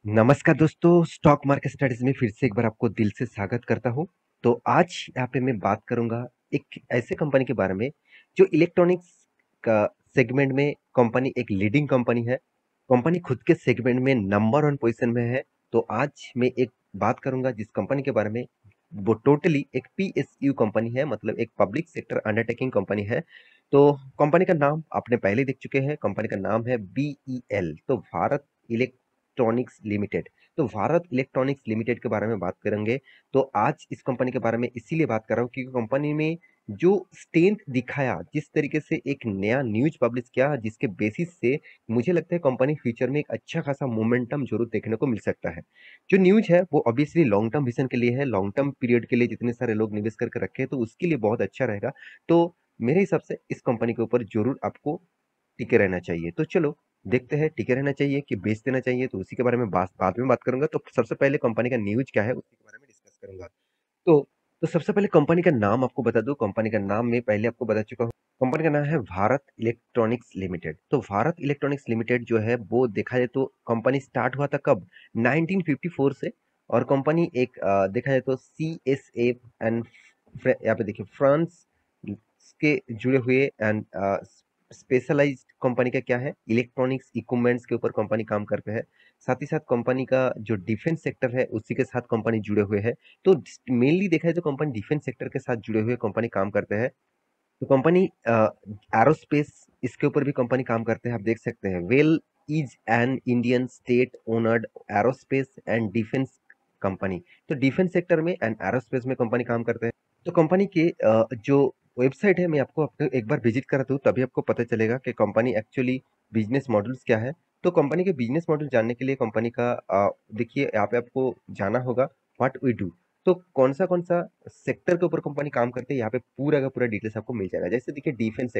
नमस्कार दोस्तों, stock market studies में फिर से एक बार आपको दिल से स्वागत करता हूँ। तो आज यहाँ पे मैं बात करूँगा एक ऐसे कंपनी के बारे में जो इलेक्ट्रॉनिक्स का सेगमेंट में कंपनी एक लीडिंग कंपनी है। कंपनी खुद के सेगमेंट में नंबर वन पोजीशन में है। तो आज मैं एक बात करूँगा जिस कंपनी के बारे में, वो टोटली एक पीएसयू कंपनी है, मतलब एक पब्लिक सेक्टर अंडरटेकिंग कंपनी है। तो कंपनी का नाम आपने पहले देख चुके हैं, कंपनी का नाम है बीईएल, तो भारत इलेक्ट्रॉनिक्स लिमिटेड। तो भारत इलेक्ट्रॉनिक्स लिमिटेड के बारे में बात करेंगे। तो आज इस कंपनी के बारे में इसीलिए बात कर रहा हूँ क्योंकि कंपनी में जो स्ट्रेंथ दिखाया, जिस तरीके से एक नया न्यूज पब्लिश किया, जिसके बेसिस से मुझे लगता है कंपनी फ्यूचर में एक अच्छा खासा मोमेंटम जरूर देखने को मिल सकता है। जो न्यूज है वो ऑब्वियसली लॉन्ग टर्म विजन के लिए है, लॉन्ग टर्म पीरियड के लिए जितने सारे लोग निवेश करके रखे हैं तो उसके लिए बहुत अच्छा रहेगा। तो मेरे हिसाब से इस कंपनी के ऊपर जरूर आपको टिके रहना चाहिए। तो चलो देखते हैं, टिके रहना चाहिए कि बेच देना चाहिए, तो उसी के बारे में बाद में बात करूंगा। तो सबसे पहले कंपनी का न्यूज क्या है उसी के बारे में डिस्कस करूंगा। तो तो सबसे पहले कंपनी का नाम आपको बता दूं। कंपनी का नाम मैं पहले आपको बता चुका हूँ। कंपनी का नाम है भारत इलेक्ट्रॉनिक्स लिमिटेड। तो भारत इलेक्ट्रॉनिक्स लिमिटेड जो है वो देखा जाए तो कंपनी स्टार्ट हुआ था कब, 1954 से। और कंपनी एक देखा जाए तो सी एस एंड यहाँ पे देखिए फ्रांस के जुड़े हुए एंड स्पेशलाइज्ड कंपनी का क्या है, इलेक्ट्रॉनिक्स इक्विपमेंट्स के ऊपर कंपनी काम करते हैं। साथ ही साथ कंपनी का जो डिफेंस सेक्टर है उसी के साथ कंपनी जुड़े हुए हैं। तो मेनली देखा जाए तो कंपनी डिफेंस सेक्टर के साथ जुड़े हुए कंपनी काम करते हैं। तो कंपनी एरोस्पेस, इसके ऊपर भी कंपनी काम करते हैं। आप देख सकते हैं, well is an Indian state owned aerospace and defence company. तो डिफेंस सेक्टर में एंड एरोस्पेस में कंपनी काम करते हैं। तो कंपनी के जो वेबसाइट है, मैं आपको एक बार विजिट करा दूँ तभी आपको पता चलेगा कि कंपनी एक्चुअली बिजनेस मॉडल्स क्या है। तो कंपनी के बिजनेस मॉडल जानने के लिए कंपनी का देखिए यहाँ पे आपको जाना होगा व्हाट वी डू। तो कौन सा सेक्टर के ऊपर कंपनी काम करती है, यहाँ पे पूरा का पूरा डिटेल्स आपको मिल जाएगा। जैसे देखिए डिफेंस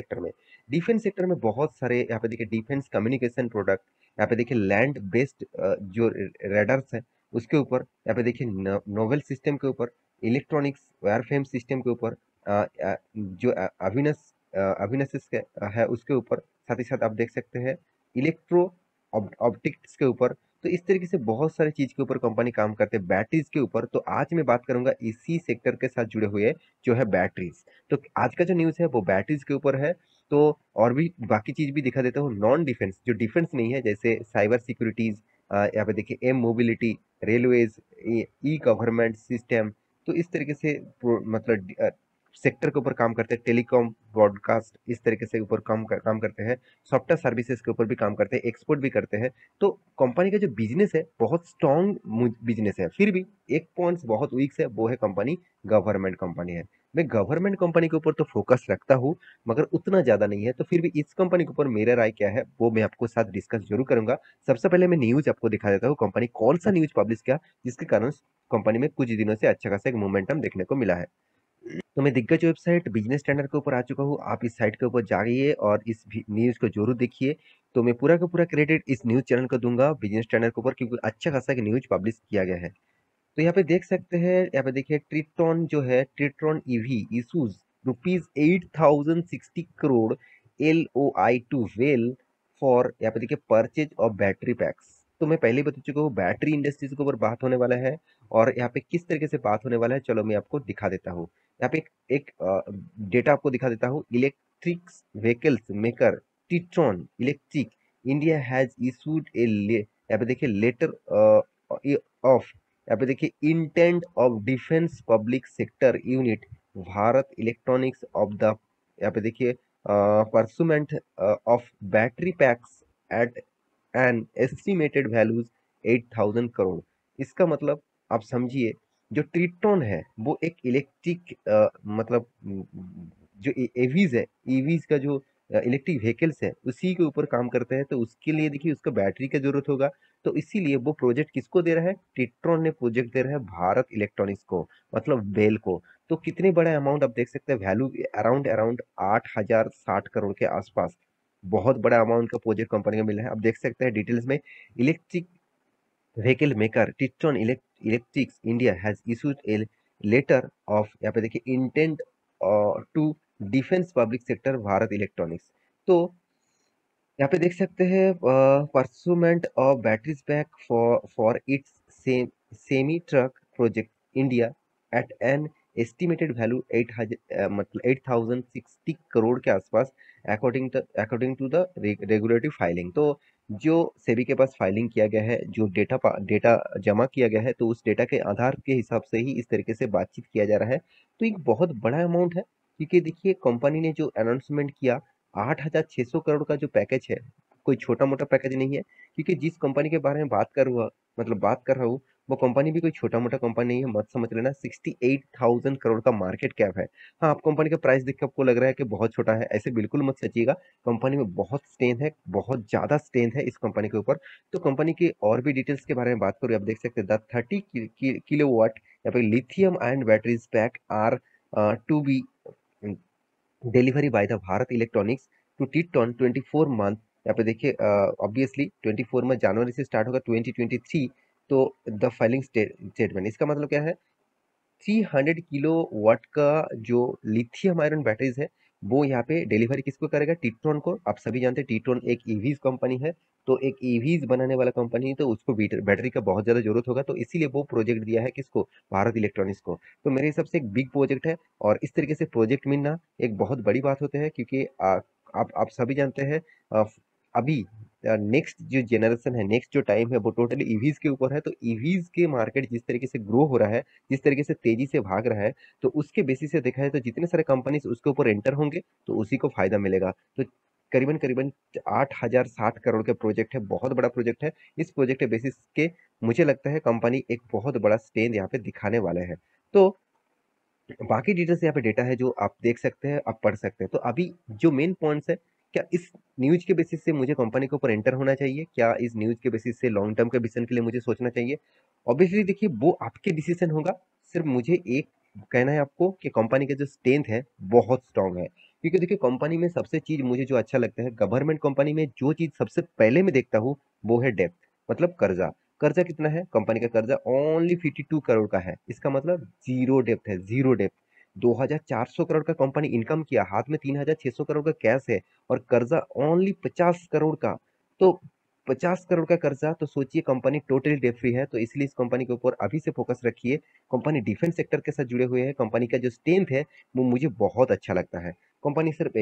सेक्टर में बहुत सारे यहाँ पे देखिए डिफेंस कम्युनिकेशन प्रोडक्ट, यहाँ पे देखिए लैंड बेस्ड जो रेडर्स है उसके ऊपर, यहाँ पे देखिए नोवेल सिस्टम के ऊपर, इलेक्ट्रॉनिक्स वायरफ्रेम सिस्टम के ऊपर, जो अविनसिस है उसके ऊपर। साथ ही साथ आप देख सकते हैं इलेक्ट्रो ऑप्टिक्स के ऊपर। तो इस तरीके से बहुत सारी चीज के ऊपर कंपनी काम करते हैं, बैटरीज के ऊपर। तो आज मैं बात करूंगा इसी सेक्टर के साथ जुड़े हुए जो है बैटरीज। तो आज का जो न्यूज है वो बैटरीज के ऊपर है। तो और भी बाकी चीज भी दिखा देता हूँ, नॉन डिफेंस जो डिफेंस नहीं है, जैसे साइबर सिक्योरिटीज, यहाँ पे देखिए एम मोबिलिटी, रेलवेज, ई गवर्नमेंट सिस्टम। तो इस तरीके से मतलब सेक्टर के ऊपर काम करते हैं, टेलीकॉम ब्रॉडकास्ट इस तरीके से ऊपर काम करते हैं। सॉफ्टवेयर सर्विसेज के ऊपर भी काम करते हैं, एक्सपोर्ट भी करते हैं। तो कंपनी का जो बिजनेस है बहुत स्ट्रॉन्ग बिजनेस है। फिर भी एक पॉइंट बहुत वीक है, वो है कंपनी गवर्नमेंट कंपनी है। मैं गवर्नमेंट कंपनी के ऊपर तो फोकस रखता हूँ मगर उतना ज्यादा नहीं है। तो फिर भी इस कंपनी के ऊपर मेरा राय क्या है वो मैं आपको साथ डिस्कस जरूर करूंगा। सबसे पहले मैं न्यूज आपको दिखा देता हूँ, कंपनी कौन सा न्यूज पब्लिश किया जिसके कारण कंपनी में कुछ दिनों से अच्छा खासा एक मोमेंटम देखने को मिला है। तो मैं दिग्गज वेबसाइट बिजनेस स्टैंडर्ड के ऊपर आ चुका हूँ। आप इस साइट के ऊपर जाइए और इस न्यूज को जरूर देखिए। तो मैं पूरा का पूरा क्रेडिट इस न्यूज चैनल को दूंगा बिजनेस स्टैंडर्ड के ऊपर, क्योंकि अच्छा खासा एक न्यूज पब्लिश किया गया है। तो यहाँ पे देख सकते हैं, यहाँ पे देखिए ट्रिटॉन जो है, Triton EV issues ₹8,060 crore LOI to well for, यहाँ पे देखिए परचेज ऑफ बैटरी पैक्स। तो मैं पहले ही बता चुका हूँ बैटरी इंडस्ट्रीज के ऊपर बात होने वाला है। और यहाँ पे किस तरीके से बात होने वाला है चलो मैं आपको दिखा देता हूँ। यहाँ पे एक डेटा आपको दिखा देता हूँ। Electric vehicles maker Triton Electric India has issued यहाँ पे देखिए लेटर ऑफ, यहाँ पे देखिए intent of defence public sector unit Bharat Electronics of the, यहाँ पे देखिए procurement of battery packs at an estimated values 8,000 crore. इसका मतलब आप समझिए, जो ट्रिटोन है वो एक इलेक्ट्रिक मतलब जो एवीज है, ईवीज का जो इलेक्ट्रिक व्हीकल्स है उसी के ऊपर काम करते हैं। तो उसके लिए देखिए उसका बैटरी का जरूरत होगा। तो इसीलिए वो प्रोजेक्ट किसको दे रहा है, ट्रिट्रॉन ने प्रोजेक्ट दे रहा है भारत इलेक्ट्रॉनिक्स को, मतलब बेल को। तो कितने बड़ा अमाउंट आप देख सकते हैं, वैल्यू अराउंड अराउंड 8,060 करोड़ के आसपास। बहुत बड़ा अमाउंट का प्रोजेक्ट कंपनी को मिला है। आप देख सकते हैं डिटेल्स में, electric vehicle maker Triton Electrics India has issued a letter of, यहाँ पे देखिए intent to defence public sector Bharat Electronics. तो यहाँ पे देख सकते हैं procurement of batteries pack for its semi truck project India at an estimated value 8,060 crore के आसपास, according to the regulatory filing. तो जो सेबी के पास फाइलिंग किया गया है, जो डेटा जमा किया गया है, तो उस डेटा के आधार के हिसाब से ही इस तरीके से बातचीत किया जा रहा है। तो एक बहुत बड़ा अमाउंट है, क्योंकि देखिए कंपनी ने जो अनाउंसमेंट किया 8,600 करोड़ का जो पैकेज है, कोई छोटा मोटा पैकेज नहीं है। क्योंकि जिस कंपनी के बारे में बात कर रहा हूँ, वो कंपनी भी कोई छोटा मोटा कंपनी नहीं है, मत समझ लेना। 68,000 करोड़ का मार्केट कैप है। हाँ, आप कंपनी का प्राइस देख के आपको लग रहा है कि बहुत छोटा है, ऐसे बिल्कुल मत सोचिएगा। कंपनी में बहुत स्ट्रेंथ है, बहुत ज्यादा स्ट्रेंथ है इस कंपनी के ऊपर। तो कंपनी की और भी डिटेल्स के बारे में बात करूँ, आप देख सकते हैं द 30 किलोवाट यहाँ पे lithium ion batteries pack are to be delivery by the Bharat electronics to Titan 24 month. यहाँ पे देखिए ऑब्वियसली 24 में जनवरी से स्टार्ट होगा 2023। तो द फाइलिंग स्टेटमेंट, इसका मतलब क्या है, 300 किलो वाट का जो लिथियम आयरन बैटरीज है, वो यहाँ पे डिलीवरी किसको करेगा, टीट्रॉन को। आप सभी जानते हैं टीट्रॉन एक ईवीज कंपनी है। तो एक ईवीज बनाने वाला कंपनी है, तो उसको बैटरी का बहुत ज्यादा जरूरत होगा, तो इसीलिए वो प्रोजेक्ट दिया है किसको, भारत इलेक्ट्रॉनिक्स को। तो मेरे हिसाब से एक बिग प्रोजेक्ट है, और इस तरीके से प्रोजेक्ट मिलना एक बहुत बड़ी बात होती है, क्योंकि आप सभी जानते हैं अ, अभी नेक्स्ट जो जनरेशन है, नेक्स्ट जो टाइम है, वो टोटली ईवीज के ऊपर है। तो ईवीज के मार्केट जिस तरीके से ग्रो हो रहा है, जिस तरीके से तेजी से भाग रहा है, तो उसके बेसिस से देखा है तो जितने सारे कंपनीज उसके ऊपर एंटर होंगे, तो उसी को फायदा मिलेगा। तो करीबन करीबन 8,060 करोड़ का प्रोजेक्ट है, बहुत बड़ा प्रोजेक्ट है। इस प्रोजेक्ट के बेसिस के मुझे लगता है कंपनी एक बहुत बड़ा स्ट्रेंथ यहाँ पे दिखाने वाले हैं। तो बाकी डिटेल्स यहाँ पे डेटा है जो आप देख सकते हैं, आप पढ़ सकते हैं। तो अभी जो मेन पॉइंट्स है, क्या इस न्यूज के बेसिस से मुझे कंपनी के ऊपर एंटर होना चाहिए, क्या इस न्यूज के बेसिस से लॉन्ग टर्म के विजन के लिए मुझे सोचना चाहिए? ऑब्वियसली देखिए वो आपके डिसीजन होगा। सिर्फ मुझे एक कहना है आपको कि कंपनी का जो स्ट्रेंथ है बहुत स्ट्रांग है। क्योंकि देखिए कंपनी में सबसे चीज मुझे जो अच्छा लगता है, गवर्नमेंट कंपनी में जो चीज सबसे पहले मैं देखता हूँ, वो है डेप्थ, मतलब कर्जा। कर्जा कितना है कंपनी का? कर्जा ओनली 52 करोड़ का है। इसका मतलब जीरो डेप्थ है, जीरो डेप्थ। 2,400 करोड़ का कंपनी इनकम किया, हाथ में 3,600 करोड़ का कैश है, और कर्जा ओनली 50 करोड़ का। तो 50 करोड़ का कर्जा, तो सोचिए कंपनी टोटली डेट फ्री है। तो इसलिए इस कंपनी के ऊपर अभी से फोकस रखिए। कंपनी डिफेंस सेक्टर के साथ जुड़े हुए हैं, कंपनी का जो स्ट्रेंथ है वो मुझे बहुत अच्छा लगता है। कंपनी सिर्फ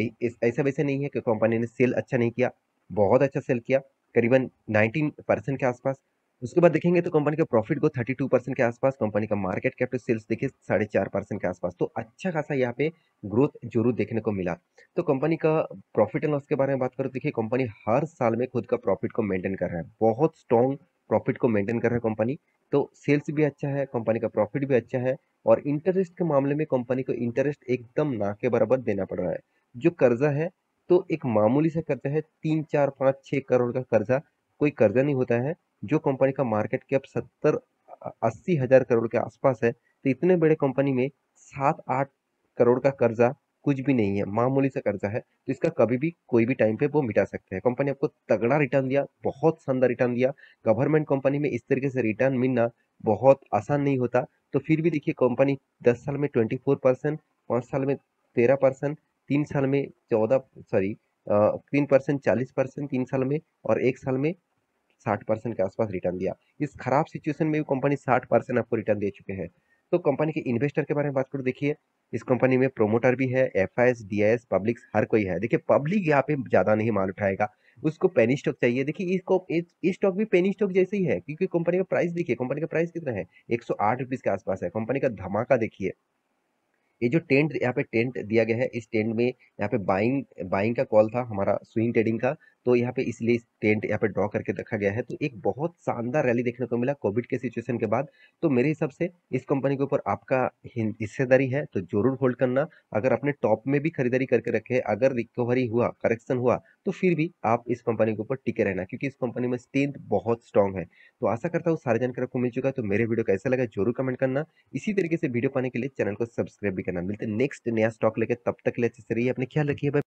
ऐसा वैसा नहीं है कि कंपनी ने सेल अच्छा नहीं किया, बहुत अच्छा सेल किया, करीबन 19% के आसपास। उसके बाद देखेंगे तो कंपनी का प्रॉफिट को 32% के आसपास, कंपनी का मार्केट कैप टू सेल्स देखिए 4.5% के आसपास। तो अच्छा खासा यहाँ पे ग्रोथ जरूर देखने को मिला। तो कंपनी का प्रॉफिट एंड लॉस के बारे में बात करो, देखिए कंपनी हर साल में खुद का प्रॉफिट को मेंटेन कर रहा है, बहुत स्ट्रॉन्ग प्रॉफिट को मेंटेन कर रहा है कंपनी। तो सेल्स भी अच्छा है, कंपनी का प्रॉफिट भी अच्छा है। और इंटरेस्ट के मामले में कंपनी को इंटरेस्ट एकदम ना के बराबर देना पड़ रहा है। जो कर्जा है, तो एक मामूली सा कर्जा है, 3, 4, 5, 6 करोड़ का कर्जा कोई कर्जा नहीं होता है। जो कंपनी का मार्केट कैप 70-80 हजार करोड़ के आसपास है, तो इतने बड़े कंपनी में 7-8 करोड़ का कर्जा कुछ भी नहीं है, मामूली सा कर्जा है। तो इसका कभी भी कोई भी टाइम पे वो मिटा सकते हैं। कंपनी आपको तगड़ा रिटर्न दिया, बहुत शानदार रिटर्न दिया। गवर्नमेंट कंपनी में इस तरीके से रिटर्न मिलना बहुत आसान नहीं होता। तो फिर भी देखिए कंपनी 10 साल में 24%, 5 साल में 13%, 3 साल में 3% 40%, 3 साल में, और 1 साल में 60% के आसपास रिटर्न दिया। इस खराब सिचुएशन में भी कंपनी 60% आपको रिटर्न दे चुके हैं। तो कंपनी के इन्वेस्टर के बारे में बात करूं, देखिए इस कंपनी में प्रोमोटर भी है, एफआईएस, डीआईएस, पब्लिक हर कोई है। देखिए पब्लिक यहाँ पे ज्यादा नहीं माल उठाएगा, उसको पेनी स्टॉक चाहिए। देखिए इसको इस स्टॉक भी पेनी स्टॉक जैसे ही है, क्योंकि कंपनी का प्राइस देखिए, कंपनी का प्राइस कितना है, 108 रुपीज के आसपास है। कंपनी का धमाका देखिए, ये जो टेंट यहाँ पे टेंट दिया गया है, इस टेंट में यहाँ पे बाइंग बाइंग का कॉल था हमारा, स्विंग ट्रेडिंग का। तो यहाँ पे इसलिए इस टेंट यहाँ पे ड्रॉ करके रखा गया है। तो एक बहुत शानदार रैली देखने को मिला कोविड के सिचुएशन के बाद। तो मेरे हिसाब से इस कंपनी के ऊपर आपका हिस्सेदारी है तो जरूर होल्ड करना। अगर अपने टॉप में भी खरीदारी करके रखे, अगर रिकवरी हुआ, करेक्शन हुआ, तो फिर भी आप इस कंपनी के ऊपर टिके रहना, क्योंकि इस कंपनी में स्ट्रेंथ बहुत स्ट्रांग है। तो आशा करता हूँ सारी जानकारी आपको मिल चुका है। तो मेरे वीडियो कैसा लगा जरूर कमेंट करना। इसी तरीके से वीडियो पाने के लिए चैनल को सब्सक्राइब भी करना। मिलते हैं नेक्स्ट नया स्टॉक लेके, तब तक के लिए अच्छे से रहिए, अपने ख्याल रखिए, बाय।